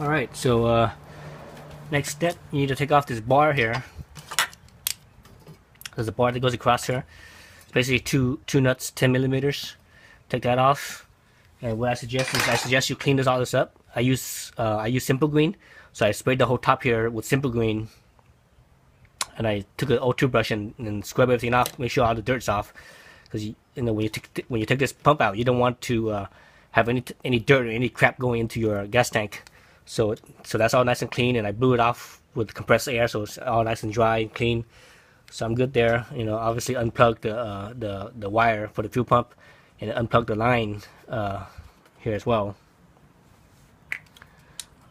Alright, so next step, you need to take off this bar here. There's a bar that goes across here. It's basically two nuts, 10 millimeters. Take that off. And what I suggest is you clean all this up. I use Simple Green, so I sprayed the whole top here with Simple Green, and I took an O2 brush and scrub everything off, make sure all the dirt's off, because you know when you take this pump out, you don't want to have any dirt or any crap going into your gas tank. So that's all nice and clean, and I blew it off with compressed air, so it's all nice and dry and clean. So I'm good there. You know, obviously unplug the wire for the fuel pump, and unplug the line here as well.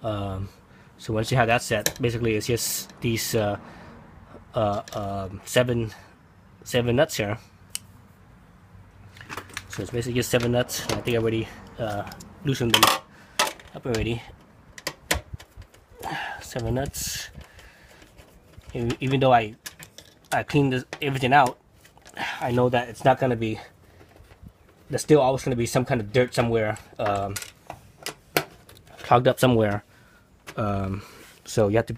So once you have that set, basically it's just these seven nuts here. So it's basically just 7 nuts. I think I already loosened them up already. 7 nuts. Even though I cleaned everything out, I know that it's not going to be, there's still always going to be some kind of dirt somewhere, clogged up somewhere. So you have to,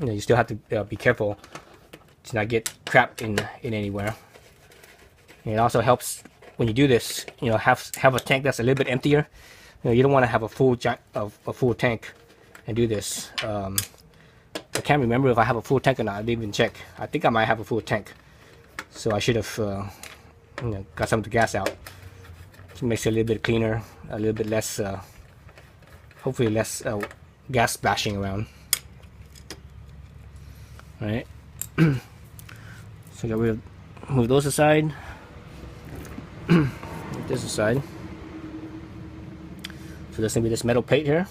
you still have to be careful to not get crap in anywhere. And it also helps when you do this, have a tank that's a little bit emptier. You don't want to have a full tank and do this. I can't remember if I have a full tank or not. I didn't even check. I think I might have a full tank, so I should have got some of the gas out. It makes it a little bit cleaner, a little bit less, hopefully less gas splashing around. All right. So move those aside. Move this aside. So there's gonna be this metal plate here.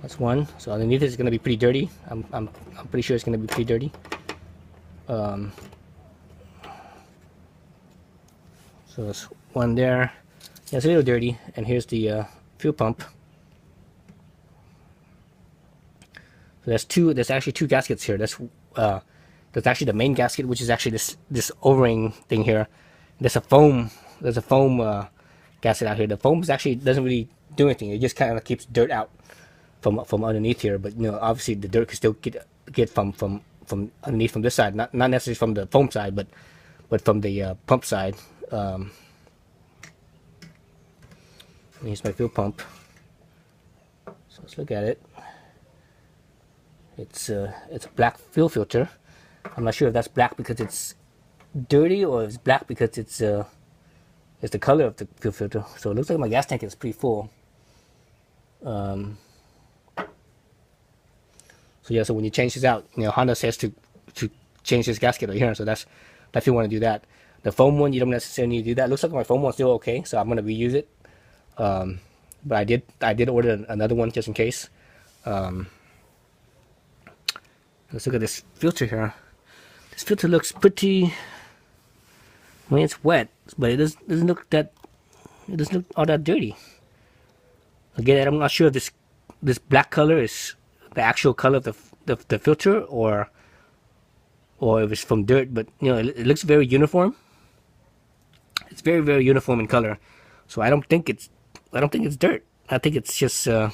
That's one. So underneath it's gonna be pretty dirty. I'm pretty sure it's gonna be pretty dirty. So there's one there. Yeah, it's a little dirty. And here's the fuel pump. So there's actually two gaskets here. That's actually the main gasket, which is actually this O-ring thing here. There's a foam gasket out here. The foam actually doesn't really do anything. It just kind of keeps dirt out from underneath here. But obviously the dirt can still get from underneath, from this side, not necessarily from the foam side, but from the pump side. Here's my fuel pump. So let's look at it. It's a black fuel filter. I'm not sure if that's black because it's dirty or if it's black because it's the color of the fuel filter. So it looks like my gas tank is pretty full. So yeah, so when you change this out, Honda says to change this gasket right here. So that's if you want to do that. The foam one, you don't necessarily need to do that. It looks like my foam one's still okay, so I'm gonna reuse it. But I did order another one just in case. Let's look at this filter here. This filter looks pretty. I mean, it's wet, but it doesn't look all that dirty. Again, I'm not sure if this black color is the actual color of the filter or if it's from dirt. But it looks very uniform. It's very, very uniform in color. So I don't think it's dirt. I think it's just the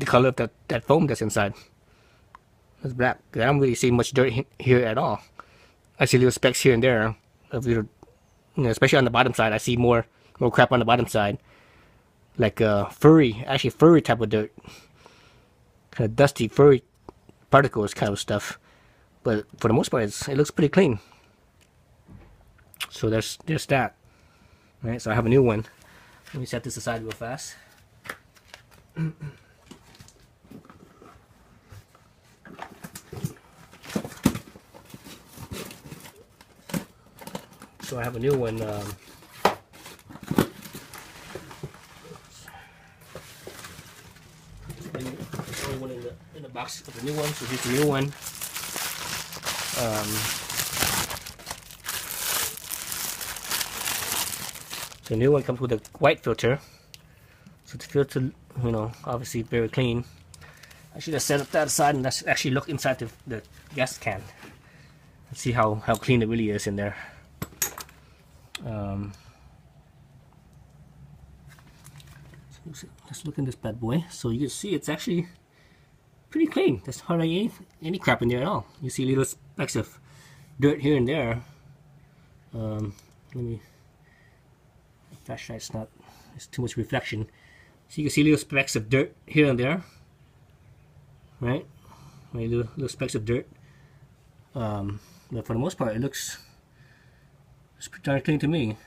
color of that foam that's inside. It's black. I don't really see much dirt here at all. I see little specks here and there of little, especially on the bottom side. I see more crap on the bottom side, like furry type of dirt, kind of dusty furry particles kind of stuff. But for the most part, it looks pretty clean. So there's that. All right, so I have a new one. Let me set this aside real fast. So I have a new one. One in the box of the new one. So here's the new one. The new one comes with a white filter. So the filter, obviously very clean. I should have set up that aside and let's actually look inside the gas can and see how clean it really is in there. Let's look in this bad boy. So you can see it's actually pretty clean. There's hardly any crap in there at all. You see little specks of dirt here and there. Let me flashlight's not. There's too much reflection. So you can see little specks of dirt here and there, right? Little specks of dirt. But for the most part, it's pretty darn clean to me.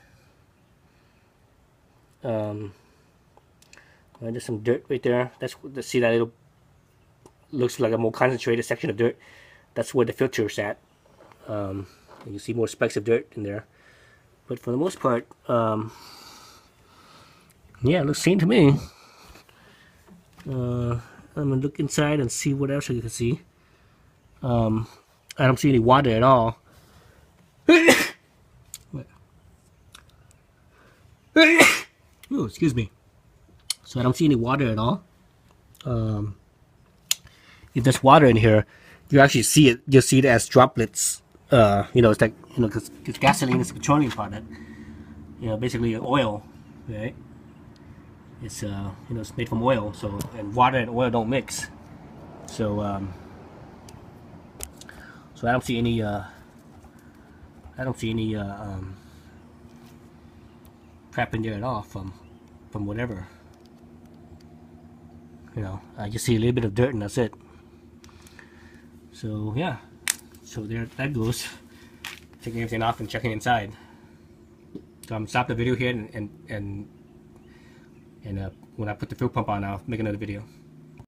There's some dirt right there. Let's see that little looks like a more concentrated section of dirt. That's where the filter is at. You can see more specks of dirt in there. But for the most part, yeah, it looks clean to me. I'm gonna look inside and see what else you can see. I don't see any water at all. Oh, excuse me. So I don't see any water at all. If there's water in here, you actually see it. You'll see it as droplets. You know, it's like, you know, because gasoline is a petroleum product. You know, basically oil, right? It's you know, it's made from oil. So, and water and oil don't mix. So so I don't see any crap in there at all from whatever. You know, I just see a little bit of dirt and that's it. So yeah, so there that goes. Taking everything off and checking inside. So I'm gonna stop the video here and when I put the fuel pump on, I'll make another video.